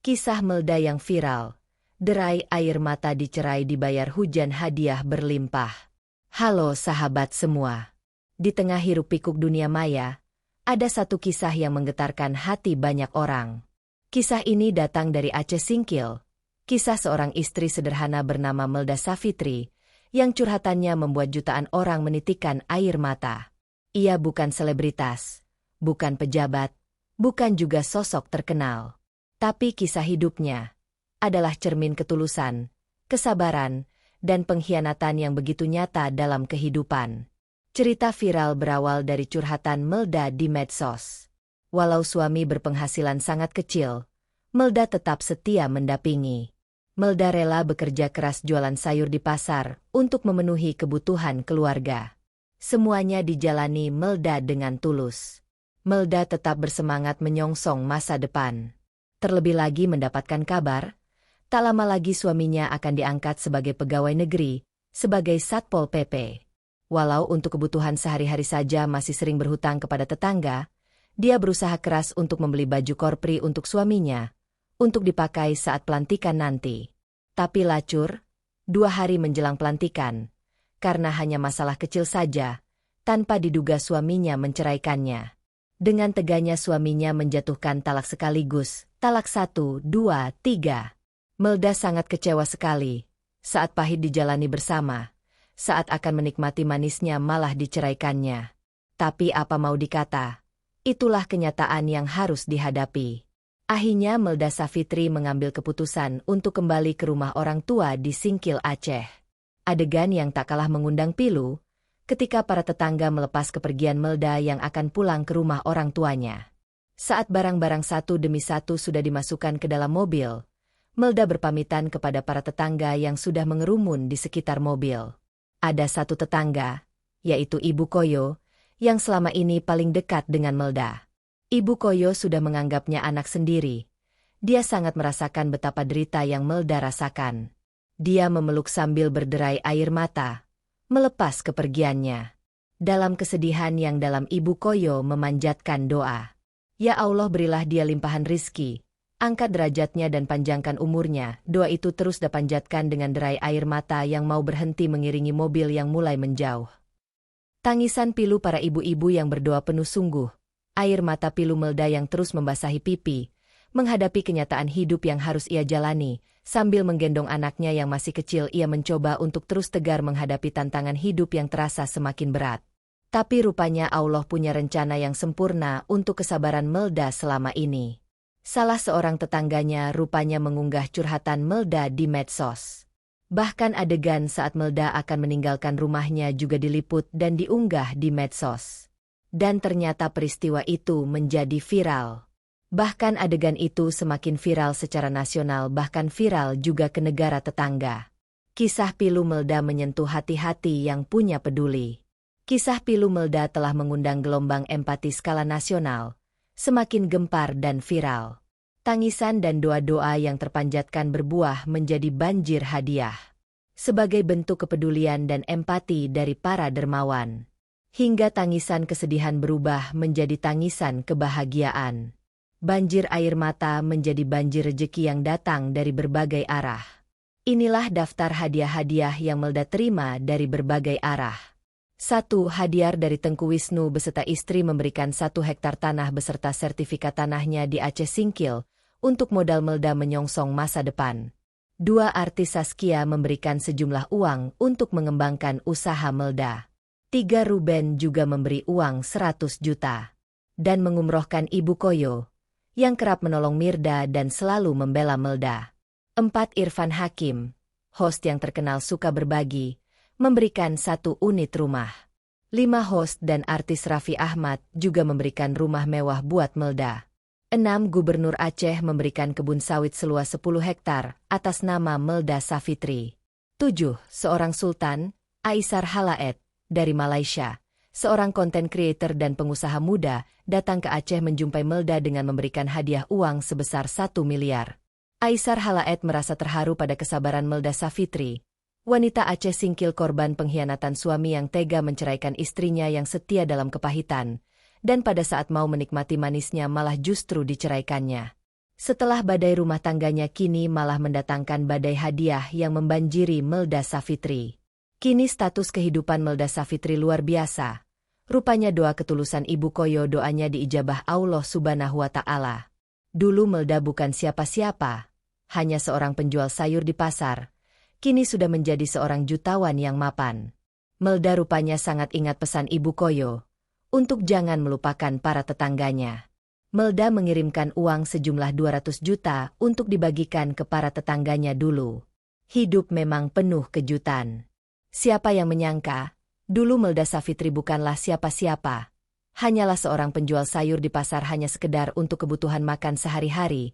Kisah Melda yang viral. Derai air mata dicerai dibayar hujan hadiah berlimpah. Halo sahabat semua. Di tengah hiruk-pikuk dunia maya, ada satu kisah yang menggetarkan hati banyak orang. Kisah ini datang dari Aceh Singkil. Kisah seorang istri sederhana bernama Melda Savitri, yang curhatannya membuat jutaan orang menitikkan air mata. Ia bukan selebritas, bukan pejabat, bukan juga sosok terkenal. Tapi kisah hidupnya adalah cermin ketulusan, kesabaran, dan pengkhianatan yang begitu nyata dalam kehidupan. Cerita viral berawal dari curhatan Melda di medsos. Walau suami berpenghasilan sangat kecil, Melda tetap setia mendampingi. Melda rela bekerja keras jualan sayur di pasar untuk memenuhi kebutuhan keluarga. Semuanya dijalani Melda dengan tulus. Melda tetap bersemangat menyongsong masa depan. Terlebih lagi mendapatkan kabar, tak lama lagi suaminya akan diangkat sebagai pegawai negeri, sebagai Satpol PP. Walau untuk kebutuhan sehari-hari saja masih sering berhutang kepada tetangga, dia berusaha keras untuk membeli baju korpri untuk suaminya, untuk dipakai saat pelantikan nanti. Tapi lacur, 2 hari menjelang pelantikan, karena hanya masalah kecil saja, tanpa diduga suaminya menceraikannya. Dengan teganya suaminya menjatuhkan talak sekaligus, talak 1, 2, 3. Melda sangat kecewa sekali, saat pahit dijalani bersama, saat akan menikmati manisnya malah diceraikannya. Tapi apa mau dikata, itulah kenyataan yang harus dihadapi. Akhirnya Melda Savitri mengambil keputusan untuk kembali ke rumah orang tua di Singkil, Aceh. Adegan yang tak kalah mengundang pilu, ketika para tetangga melepas kepergian Melda yang akan pulang ke rumah orang tuanya. Saat barang-barang satu demi satu sudah dimasukkan ke dalam mobil, Melda berpamitan kepada para tetangga yang sudah mengerumun di sekitar mobil. Ada satu tetangga, yaitu Ibu Koyo, yang selama ini paling dekat dengan Melda. Ibu Koyo sudah menganggapnya anak sendiri. Dia sangat merasakan betapa derita yang Melda rasakan. Dia memeluk sambil berderai air mata, melepas kepergiannya. Dalam kesedihan yang dalam Ibu Koyo memanjatkan doa. Ya Allah, berilah dia limpahan rizki, angkat derajatnya dan panjangkan umurnya. Doa itu terus dipanjatkan dengan derai air mata yang mau berhenti mengiringi mobil yang mulai menjauh. Tangisan pilu para ibu-ibu yang berdoa penuh sungguh. Air mata pilu Melda yang terus membasahi pipi, menghadapi kenyataan hidup yang harus ia jalani. Sambil menggendong anaknya yang masih kecil, ia mencoba untuk terus tegar menghadapi tantangan hidup yang terasa semakin berat. Tapi rupanya Allah punya rencana yang sempurna untuk kesabaran Melda selama ini. Salah seorang tetangganya rupanya mengunggah curhatan Melda di medsos. Bahkan adegan saat Melda akan meninggalkan rumahnya juga diliput dan diunggah di medsos. Dan ternyata peristiwa itu menjadi viral. Bahkan adegan itu semakin viral secara nasional, bahkan viral juga ke negara tetangga. Kisah pilu Melda menyentuh hati-hati yang punya peduli. Kisah pilu Melda telah mengundang gelombang empati skala nasional, semakin gempar dan viral. Tangisan dan doa-doa yang terpanjatkan berbuah menjadi banjir hadiah. Sebagai bentuk kepedulian dan empati dari para dermawan. Hingga tangisan kesedihan berubah menjadi tangisan kebahagiaan. Banjir air mata menjadi banjir rejeki yang datang dari berbagai arah. Inilah daftar hadiah-hadiah yang Melda terima dari berbagai arah. 1. Hadiah dari Tengku Wisnu beserta istri memberikan 1 hektar tanah beserta sertifikat tanahnya di Aceh Singkil untuk modal Melda menyongsong masa depan. 2. Artis Saskia memberikan sejumlah uang untuk mengembangkan usaha Melda. 3. Ruben juga memberi uang 100 juta. Dan mengumrohkan Ibu Koyo, yang kerap menolong Mirda dan selalu membela Melda. 4. Irfan Hakim, host yang terkenal suka berbagi, memberikan 1 unit rumah. 5. Host dan artis Raffi Ahmad juga memberikan rumah mewah buat Melda. 6. Gubernur Aceh memberikan kebun sawit seluas 10 hektar atas nama Melda Savitri. 7. Seorang Sultan, Aisar Halaet, dari Malaysia, seorang konten creator dan pengusaha muda, datang ke Aceh menjumpai Melda dengan memberikan hadiah uang sebesar 1 miliar. Aisar Halaet merasa terharu pada kesabaran Melda Savitri, wanita Aceh Singkil korban pengkhianatan suami yang tega menceraikan istrinya yang setia dalam kepahitan, dan pada saat mau menikmati manisnya malah justru diceraikannya. Setelah badai rumah tangganya kini malah mendatangkan badai hadiah yang membanjiri Melda Savitri. Kini status kehidupan Melda Savitri luar biasa. Rupanya doa ketulusan Ibu Koyo doanya diijabah Allah Subhanahu wa Ta'ala. Dulu Melda bukan siapa-siapa, hanya seorang penjual sayur di pasar. Kini sudah menjadi seorang jutawan yang mapan. Melda rupanya sangat ingat pesan Ibu Koyo untuk jangan melupakan para tetangganya. Melda mengirimkan uang sejumlah 200 juta untuk dibagikan ke para tetangganya dulu. Hidup memang penuh kejutan. Siapa yang menyangka, dulu Melda Savitri bukanlah siapa-siapa. Hanyalah seorang penjual sayur di pasar hanya sekedar untuk kebutuhan makan sehari-hari.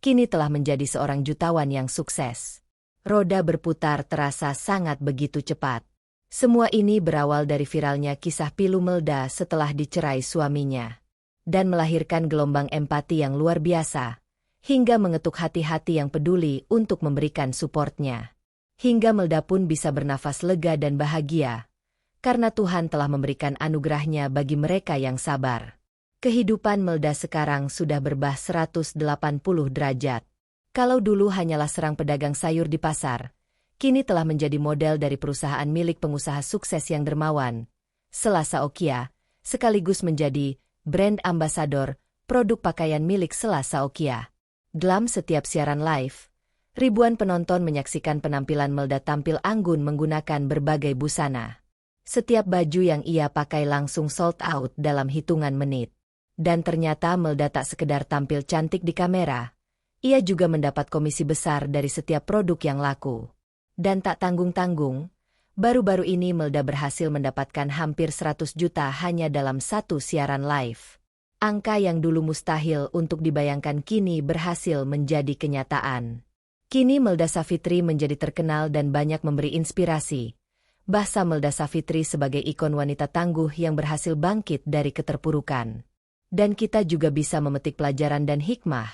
Kini telah menjadi seorang jutawan yang sukses. Roda berputar terasa sangat begitu cepat. Semua ini berawal dari viralnya kisah pilu Melda setelah dicerai suaminya. Dan melahirkan gelombang empati yang luar biasa, hingga mengetuk hati-hati yang peduli untuk memberikan suportnya. Hingga Melda pun bisa bernafas lega dan bahagia, karena Tuhan telah memberikan anugerahnya bagi mereka yang sabar. Kehidupan Melda sekarang sudah berubah 180 derajat. Kalau dulu hanyalah serang pedagang sayur di pasar, kini telah menjadi model dari perusahaan milik pengusaha sukses yang dermawan, Selasa Okia, sekaligus menjadi brand ambasador produk pakaian milik Selasa Okia. Dalam setiap siaran live, ribuan penonton menyaksikan penampilan Melda tampil anggun menggunakan berbagai busana. Setiap baju yang ia pakai langsung sold out dalam hitungan menit. Dan ternyata Melda tak sekedar tampil cantik di kamera, ia juga mendapat komisi besar dari setiap produk yang laku. Dan tak tanggung-tanggung, baru-baru ini Melda berhasil mendapatkan hampir 100 juta hanya dalam satu siaran live. Angka yang dulu mustahil untuk dibayangkan kini berhasil menjadi kenyataan. Kini Melda Savitri menjadi terkenal dan banyak memberi inspirasi. Bahasa Melda Savitri sebagai ikon wanita tangguh yang berhasil bangkit dari keterpurukan. Dan kita juga bisa memetik pelajaran dan hikmah,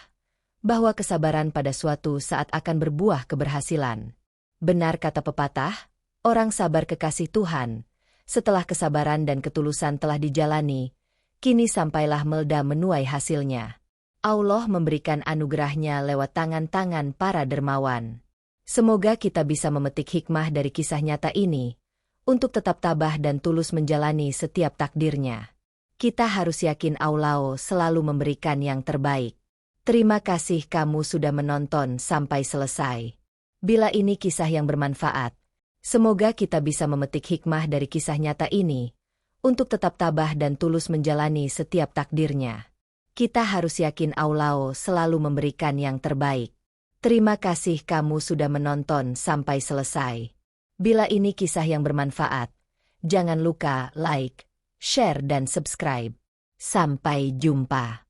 bahwa kesabaran pada suatu saat akan berbuah keberhasilan. Benar kata pepatah, orang sabar kekasih Tuhan, setelah kesabaran dan ketulusan telah dijalani, kini sampailah Melda menuai hasilnya. Allah memberikan anugerahnya lewat tangan-tangan para dermawan. Semoga kita bisa memetik hikmah dari kisah nyata ini, untuk tetap tabah dan tulus menjalani setiap takdirnya. Kita harus yakin Allah selalu memberikan yang terbaik. Terima kasih kamu sudah menonton sampai selesai. Bila ini kisah yang bermanfaat, semoga kita bisa memetik hikmah dari kisah nyata ini, untuk tetap tabah dan tulus menjalani setiap takdirnya. Kita harus yakin Allah selalu memberikan yang terbaik. Terima kasih kamu sudah menonton sampai selesai. Bila ini kisah yang bermanfaat, jangan lupa like, share dan subscribe. Sampai jumpa.